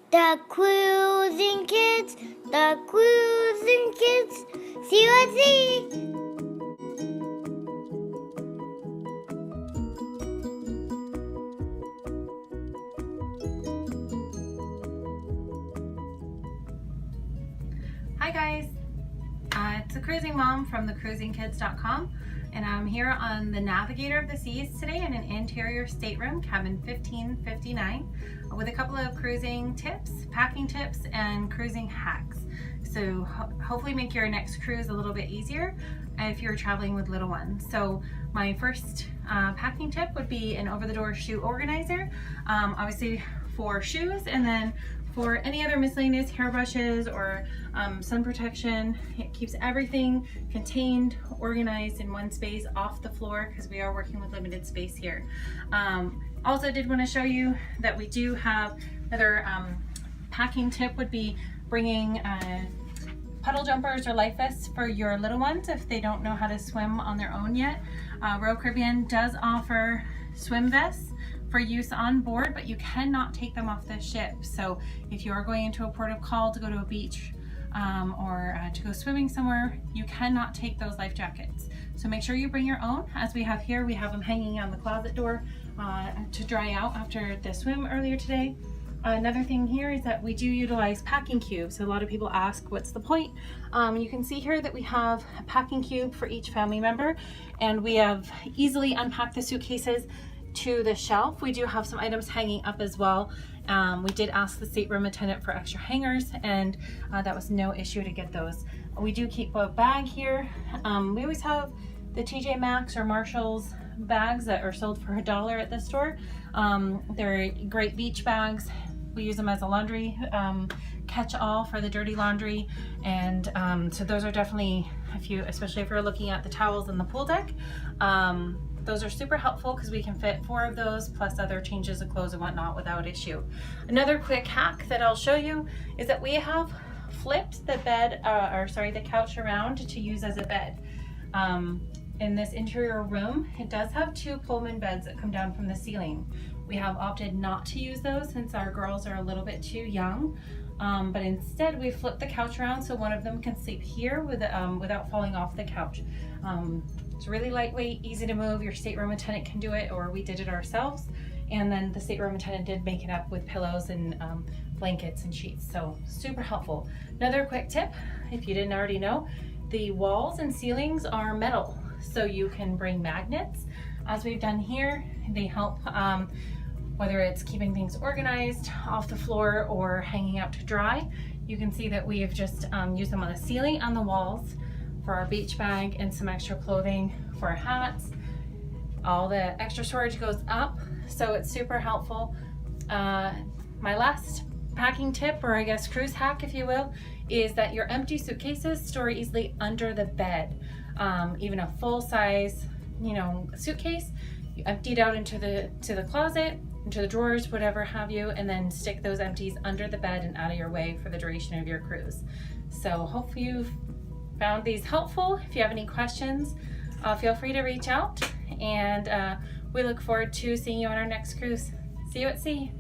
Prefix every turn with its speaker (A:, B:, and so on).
A: The cruising kids, the cruising kids. See what see.
B: Hi guys, it's a cruising mom from thecruisingkids.com, and I'm here on the Navigator of the Seas today in an interior stateroom, cabin 1559, with a couple of cruising tips, packing tips, and cruising hacks. So hopefully make your next cruise a little bit easier if you're traveling with little ones. So my first packing tip would be an over-the-door shoe organizer, obviously for shoes, and then for any other miscellaneous hairbrushes or sun protection. It keeps everything contained, organized in one space off the floor, because we are working with limited space here. Also did want to show you that we do have another packing tip would be bringing puddle jumpers or life vests for your little ones if they don't know how to swim on their own yet. Royal Caribbean does offer swim vests for use on board, but you cannot take them off the ship. So if you are going into a port of call to go to a beach or to go swimming somewhere, you cannot take those life jackets. So make sure you bring your own. As we have here, we have them hanging on the closet door to dry out after the swim earlier today. Another thing here is that we do utilize packing cubes. So a lot of people ask, what's the point? You can see here that we have a packing cube for each family member, and we have easily unpacked the suitcases to the shelf. We do have some items hanging up as well. We did ask the stateroom attendant for extra hangers, and that was no issue to get those. We do keep a bag here. We always have the TJ Maxx or Marshalls bags that are sold for $1 at the store. They're great beach bags. We use them as a laundry catch-all for the dirty laundry, and so those are definitely, especially if you're looking at the towels in the pool deck, those are super helpful because we can fit 4 of those plus other changes of clothes and whatnot without issue. Another quick hack that I'll show you is that we have flipped the the couch around to use as a bed. In this interior room, it does have 2 Pullman beds that come down from the ceiling. We have opted not to use those since our girls are a little bit too young, but instead we flipped the couch around so one of them can sleep here without falling off the couch. It's really lightweight, easy to move. Your stateroom attendant can do it, or we did it ourselves. And then the stateroom attendant did make it up with pillows and blankets and sheets, so super helpful. Another quick tip, if you didn't already know, the walls and ceilings are metal, so you can bring magnets. As we've done here, they help whether it's keeping things organized off the floor or hanging out to dry. You can see that we have just used them on the ceiling, on the walls, for our beach bag, and some extra clothing for our hats. All the extra storage goes up, so it's super helpful. My last packing tip, or I guess cruise hack if you will, is that your empty suitcases store easily under the bed. Even a full-size suitcase, you empty it out into the closet, into the drawers, whatever have you, and then stick those empties under the bed and out of your way for the duration of your cruise. So hopefully you've found these helpful. If you have any questions, feel free to reach out, and we look forward to seeing you on our next cruise. See you at sea.